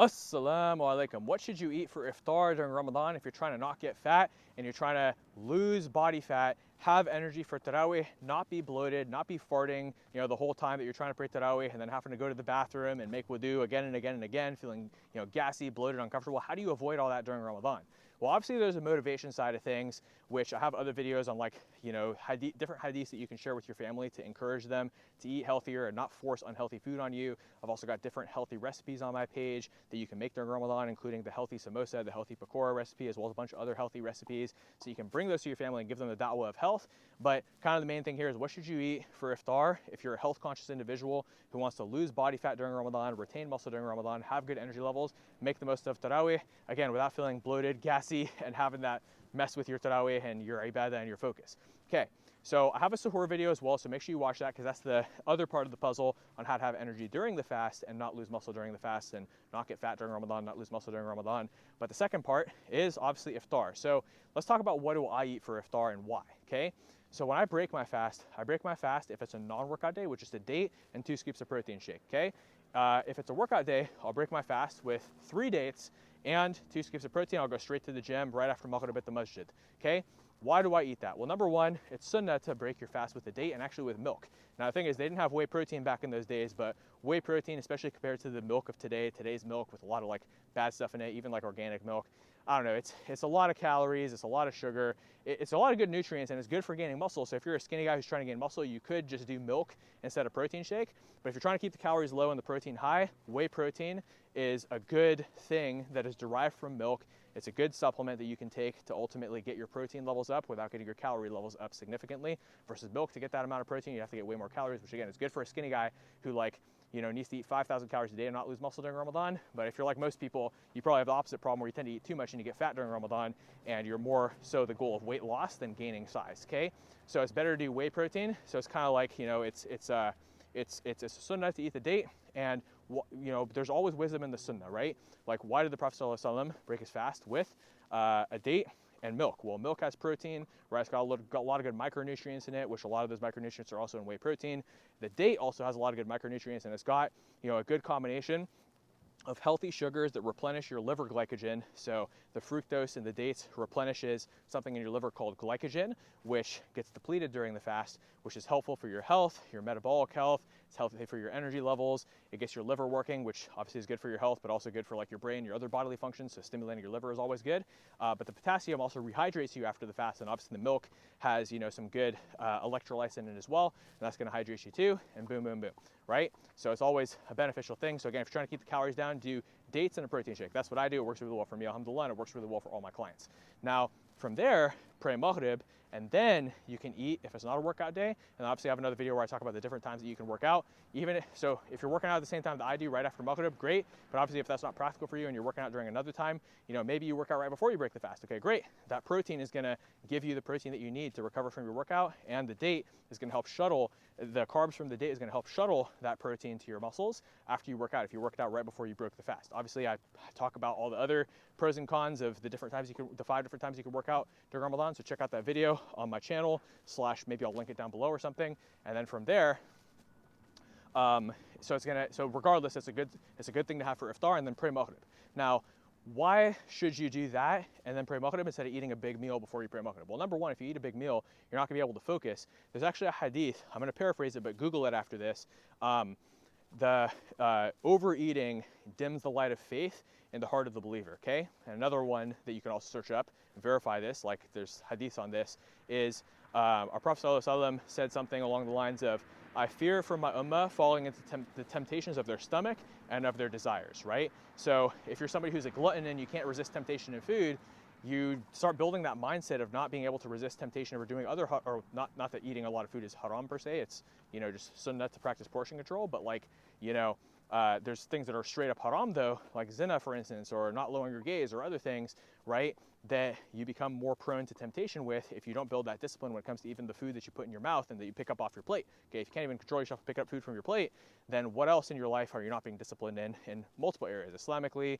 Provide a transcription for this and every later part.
Assalamu alaikum. What should you eat for iftar during Ramadan if you're trying to not get fat and you're trying to lose body fat, have energy for Taraweeh, not be bloated, not be farting, the whole time that you're trying to pray Taraweeh and then having to go to the bathroom and make wudu again and again and again, feeling, gassy, bloated, uncomfortable. How do you avoid all that during Ramadan? Well, obviously there's a motivation side of things, which I have other videos on, like, different hadiths that you can share with your family to encourage them to eat healthier and not force unhealthy food on you. I've also got different healthy recipes on my page that you can make during Ramadan, including the healthy samosa, the healthy pakora recipe, as well as a bunch of other healthy recipes. So you can bring those to your family and give them the da'wah of health. But kind of the main thing here is, what should you eat for iftar if you're a health conscious individual who wants to lose body fat during Ramadan, retain muscle during Ramadan, have good energy levels, make the most of Taraweeh, again, without feeling bloated, gassy, and having that mess with your Taraweeh and your ibadah and your focus. Okay, so I have a suhoor video as well, so make sure you watch that, because that's the other part of the puzzle on how to have energy during the fast and not lose muscle during the fast, and not get fat during Ramadan, not lose muscle during Ramadan. But the second part is obviously iftar. So let's talk about what do I eat for iftar and why, okay? So when I break my fast if it's a non-workout day with just a date and 2 scoops of protein shake, okay? If it's a workout day, I'll break my fast with 3 dates and 2 scoops of protein. I'll go straight to the gym right after maghrib at the masjid, okay? Why do I eat that? Well, number one, it's sunnah to break your fast with a date and actually with milk. Now the thing is, they didn't have whey protein back in those days, but whey protein, especially compared to the milk of today's milk with a lot of like bad stuff in it, even like organic milk, I don't know, it's a lot of calories, it's a lot of sugar, it's a lot of good nutrients, and it's good for gaining muscle. So if you're a skinny guy who's trying to gain muscle, you could just do milk instead of protein shake. But if you're trying to keep the calories low and the protein high, whey protein is a good thing that is derived from milk. It's a good supplement that you can take to ultimately get your protein levels up without getting your calorie levels up significantly. Versus milk, to get that amount of protein, you have to get way more calories, which again is good for a skinny guy who needs to eat 5,000 calories a day and not lose muscle during Ramadan. But if you're like most people, you probably have the opposite problem where you tend to eat too much and you get fat during Ramadan, and you're more so the goal of weight loss than gaining size, okay? So it's better to do whey protein. So it's kind of like, it's a sunnah to eat the date, and there's always wisdom in the sunnah, right? Like, why did the Prophet ﷺ break his fast with a date and milk? Well, milk has protein, right? It's got a lot of good micronutrients in it, which a lot of those micronutrients are also in whey protein. The date also has a lot of good micronutrients, and it's got a good combination of healthy sugars that replenish your liver glycogen. So the fructose in the dates replenishes something in your liver called glycogen, which gets depleted during the fast, which is helpful for your health, your metabolic health. It's healthy for your energy levels. It gets your liver working, which obviously is good for your health, but also good for like your brain, your other bodily functions. So stimulating your liver is always good. But the potassium also rehydrates you after the fast, and obviously the milk has some good electrolytes in it as well, and that's going to hydrate you too. And boom, boom, boom, right? So it's always a beneficial thing. So again, if you're trying to keep the calories down, do dates and a protein shake. That's what I do. It works really well for me, alhamdulillah, and it works really well for all my clients. Now, from there, pray maghrib, and then you can eat if it's not a workout day. And obviously I have another video where I talk about the different times that you can work out. So if you're working out at the same time that I do, right after maghrib, great. But obviously if that's not practical for you and you're working out during another time, maybe you work out right before you break the fast. Okay, great. That protein is gonna give you the protein that you need to recover from your workout, and the date is gonna help shuttle, the carbs from the date is gonna help shuttle that protein to your muscles after you work out, if you worked out right before you broke the fast. Obviously I talk about all the other pros and cons of the 5 different times you can work out during Ramadan. So check out that video on my channel, / maybe I'll link it down below or something. And then from there, so regardless, it's a good thing to have for iftar, and then pray maghrib. Now, why should you do that and then pray maghrib instead of eating a big meal before you pray maghrib? Well, number one, if you eat a big meal, you're not gonna be able to focus. There's actually a hadith, I'm gonna paraphrase it, but Google it after this. The overeating dims the light of faith in the heart of the believer, okay? And another one that you can also search up and verify this, like there's hadith on this, is our Prophet ﷺ said something along the lines of, I fear for my ummah falling into the temptations of their stomach and of their desires, right? So if you're somebody who's a glutton and you can't resist temptation in food, you start building that mindset of not being able to resist temptation or doing other, or not that eating a lot of food is haram per se, it's, just sunnah to practice portion control, but like, there's things that are straight up haram though, like zina, for instance, or not lowering your gaze or other things, right, that you become more prone to temptation with if you don't build that discipline when it comes to even the food that you put in your mouth and that you pick up off your plate. Okay, if you can't even control yourself to pick up food from your plate, then what else in your life are you not being disciplined in multiple areas, Islamically,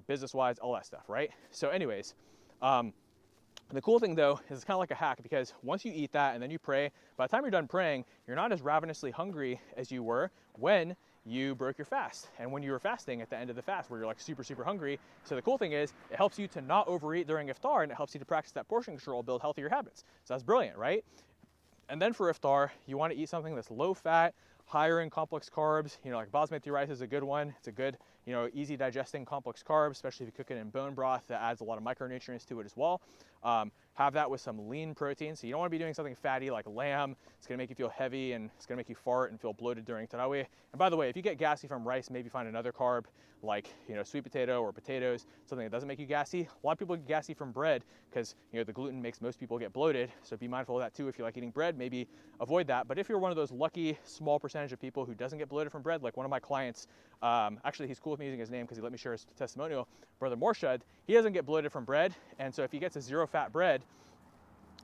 business-wise, all that stuff, right? So anyways, the cool thing though is it's kind of like a hack, because once you eat that and then you pray, by the time you're done praying, you're not as ravenously hungry as you were when you broke your fast. And when you were fasting at the end of the fast where you're like super, super hungry, so the cool thing is it helps you to not overeat during Iftar, and it helps you to practice that portion control, build healthier habits. So that's brilliant, right? And then for Iftar, you want to eat something that's low fat, higher in complex carbs. You know, like basmati rice is a good one. It's a good, you know, easy digesting complex carb, especially if you cook it in bone broth. That adds a lot of micronutrients to it as well. Have that with some lean protein. So you don't want to be doing something fatty like lamb. It's going to make you feel heavy and it's going to make you fart and feel bloated during Taraweeh. And by the way, if you get gassy from rice, maybe find another carb like, you know, sweet potato or potatoes, something that doesn't make you gassy. A lot of people get gassy from bread because, you know, the gluten makes most people get bloated. So be mindful of that too. If you like eating bread, maybe avoid that. But if you're one of those lucky small percentage of people who doesn't get bloated from bread, like one of my clients, actually he's cool with me using his name because he let me share his testimonial, Brother Morshad, he doesn't get bloated from bread. And so if he gets a zero fat bread,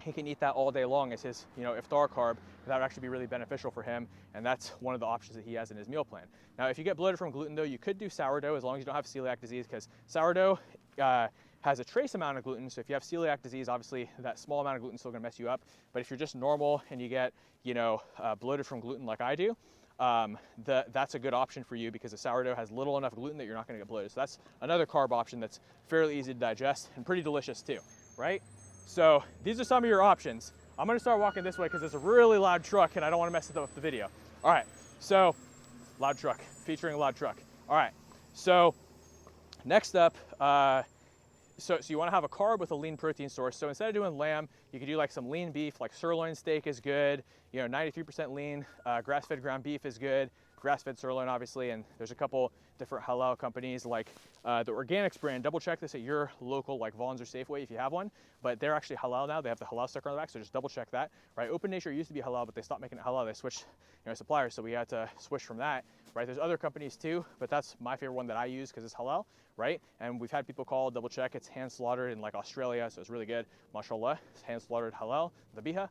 he can eat that all day long as his, you know, iftar carb. That would actually be really beneficial for him, and that's one of the options that he has in his meal plan. Now, if you get bloated from gluten, though, you could do sourdough as long as you don't have celiac disease, because sourdough has a trace amount of gluten. So if you have celiac disease, obviously that small amount of gluten is still going to mess you up. But if you're just normal and you get, you know, bloated from gluten like I do, that's a good option for you because the sourdough has little enough gluten that you're not going to get bloated. So that's another carb option that's fairly easy to digest and pretty delicious too, right? So these are some of your options. I'm gonna start walking this way because it's a really loud truck and I don't want to mess it up with the video. All right, so loud truck, featuring a loud truck. All right, so next up, so you want to have a carb with a lean protein source. So instead of doing lamb, you could do like some lean beef, like sirloin steak is good. You know, 93% lean, grass-fed ground beef is good. Grass-fed sirloin, obviously, and there's a couple different halal companies like the Organics brand. Double check this at your local, like Vaughn's or Safeway if you have one, but they're actually halal now. They have the halal sticker on the back, so just double check that, right? Open Nature used to be halal, but they stopped making it halal. They switched, you know, suppliers, so we had to switch from that, right? There's other companies too, but that's my favorite one that I use because it's halal, right? And we've had people call, double check, it's hand slaughtered in like Australia, so it's really good. Mashallah, it's hand slaughtered halal, dhabiha.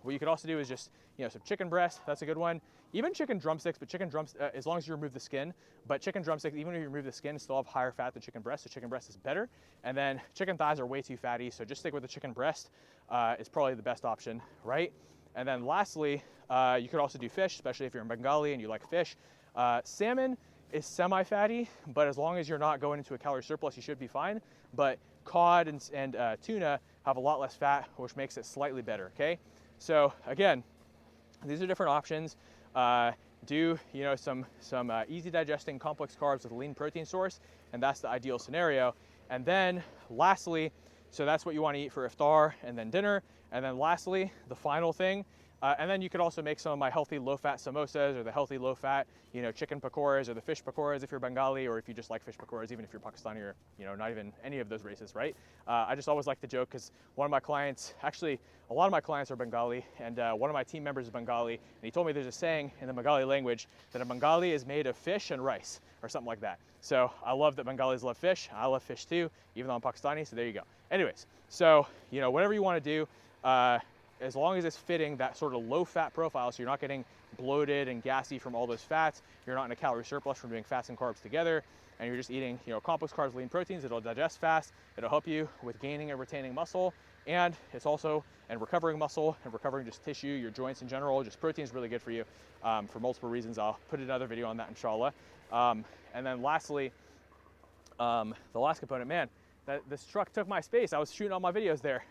What you could also do is just, you know, some chicken breast, that's a good one. Even chicken drumsticks, but chicken drumsticks, as long as you remove the skin, but chicken drumsticks, even if you remove the skin, still have higher fat than chicken breast, so chicken breast is better. And then chicken thighs are way too fatty, so just stick with the chicken breast is probably the best option, right? And then lastly, you could also do fish, especially if you're in Bengali and you like fish. Salmon is semi-fatty, but as long as you're not going into a calorie surplus, you should be fine. But cod and tuna have a lot less fat, which makes it slightly better, okay? So again, these are different options. Do, you know, some easy digesting complex carbs with a lean protein source, and that's the ideal scenario. And then lastly, so that's what you want to eat for iftar and then dinner. And then lastly, the final thing, and then you could also make some of my healthy low-fat samosas or the healthy low-fat, you know, chicken pakoras or the fish pakoras if you're Bengali, or if you just like fish pakoras, even if you're Pakistani or, you know, not even any of those races, right? I just always like to joke because one of my clients, actually a lot of my clients are Bengali, and one of my team members is Bengali, and he told me there's a saying in the Bengali language that a Bengali is made of fish and rice or something like that. So I love that Bengalis love fish. I love fish too, even though I'm Pakistani, so there you go. Anyways, so, you know, whatever you want to do, as long as it's fitting that sort of low fat profile, so you're not getting bloated and gassy from all those fats, you're not in a calorie surplus from doing fats and carbs together, and you're just eating, you know, complex carbs, lean proteins, it'll digest fast, it'll help you with gaining and retaining muscle, and it's also, and recovering muscle and recovering just tissue, your joints in general. Just protein is really good for you for multiple reasons. I'll put another video on that, inshallah. And then lastly, the last component, man, this truck took my space. I was shooting all my videos there.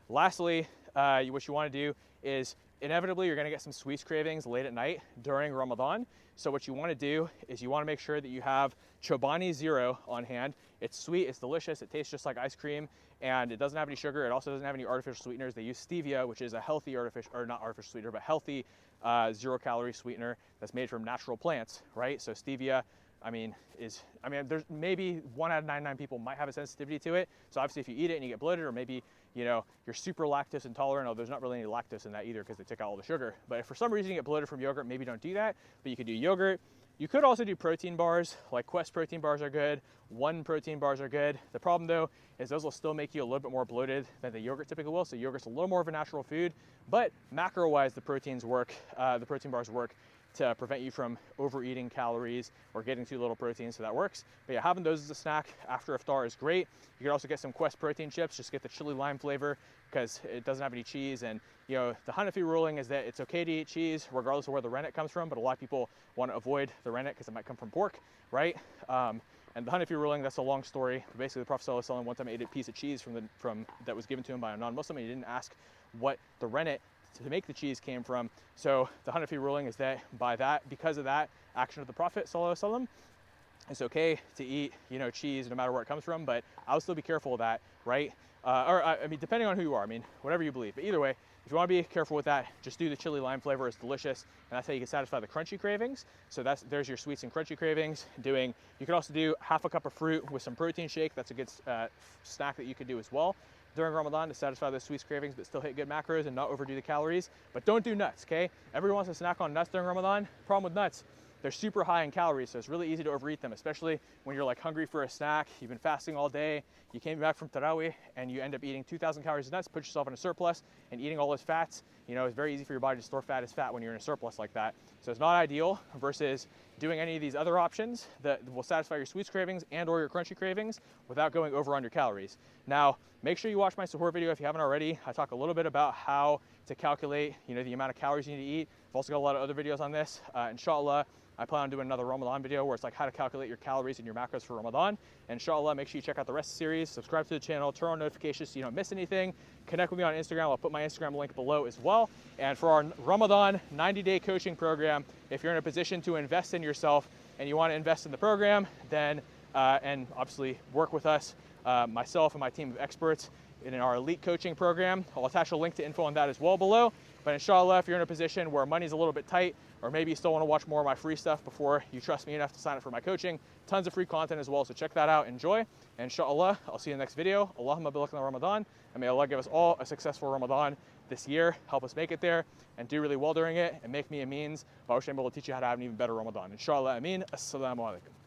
Lastly, what you want to do is inevitably you're going to get some sweets cravings late at night during Ramadan. So what you want to do is you want to make sure that you have Chobani Zero on hand. It's sweet, it's delicious, it tastes just like ice cream, and it doesn't have any sugar. It also doesn't have any artificial sweeteners. They use stevia, which is a healthy artificial, or not artificial sweetener, but healthy 0-calorie sweetener that's made from natural plants, right? So stevia, there's maybe 1 out of 99 people might have a sensitivity to it. So obviously if you eat it and you get bloated, or maybe, you know, you're super lactose intolerant, although there's not really any lactose in that either because they took out all the sugar. But if for some reason you get bloated from yogurt, maybe don't do that, but you could do yogurt. You could also do protein bars, like Quest protein bars are good, One protein bars are good. The problem though, is those will still make you a little bit more bloated than the yogurt typically will. So yogurt's a little more of a natural food, but macro-wise, the protein bars work to prevent you from overeating calories or getting too little protein, so that works. But yeah, having those as a snack after iftar is great. You can also get some Quest protein chips, just get the chili lime flavor because it doesn't have any cheese. And you know, the Hanafi ruling is that it's okay to eat cheese regardless of where the rennet comes from, but a lot of people want to avoid the rennet because it might come from pork, right? And the Hanafi ruling, that's a long story. But basically, the Prophet ﷺ one time ate a piece of cheese from that was given to him by a non-Muslim, and he didn't ask what the rennet to make the cheese came from. So the Hanafi ruling is that because of that action of the Prophet ﷺ, it's okay to eat, you know, cheese no matter where it comes from, but I would still be careful of that, right? I mean, depending on who you are, I mean, whatever you believe. But either way, if you want to be careful with that, just do the chili lime flavor. It's delicious, and that's how you can satisfy the crunchy cravings. So there's your sweets and crunchy cravings. You could also do half a cup of fruit with some protein shake. That's a good snack that you could do as well during Ramadan to satisfy those sweets cravings, but still hit good macros and not overdo the calories. But don't do nuts, okay? Everyone wants to snack on nuts during Ramadan. Problem with nuts, they're super high in calories, so it's really easy to overeat them, especially when you're like hungry for a snack, you've been fasting all day, you came back from Taraweeh, and you end up eating 2,000 calories of nuts, put yourself in a surplus, and eating all those fats. You know, it's very easy for your body to store fat as fat when you're in a surplus like that. So it's not ideal versus doing any of these other options that will satisfy your sweets cravings and or your crunchy cravings without going over on your calories. Now, make sure you watch my suhoor video if you haven't already. I talk a little bit about how to calculate, you know, the amount of calories you need to eat. I've also got a lot of other videos on this. Inshallah, I plan on doing another Ramadan video where it's like how to calculate your calories and your macros for Ramadan. And inshallah, make sure you check out the rest of the series, subscribe to the channel, turn on notifications so you don't miss anything. Connect with me on Instagram. I'll put my Instagram link below as well. And for our Ramadan 90-day coaching program, if you're in a position to invest in yourself and you want to invest in the program, then and obviously work with us, myself and my team of experts in our elite coaching program. I'll attach a link to info on that as well below. But inshallah, if you're in a position where money's a little bit tight, or maybe you still want to watch more of my free stuff before you trust me enough to sign up for my coaching, tons of free content as well, so check that out, enjoy. And inshallah, I'll see you in the next video. Allahumma barik lana Ramadan, and may Allah give us all a successful Ramadan this year, help us make it there, and do really well during it, and make me a means by which I'm able to teach you how to have an even better Ramadan. Inshallah, ameen. Assalamu alaikum.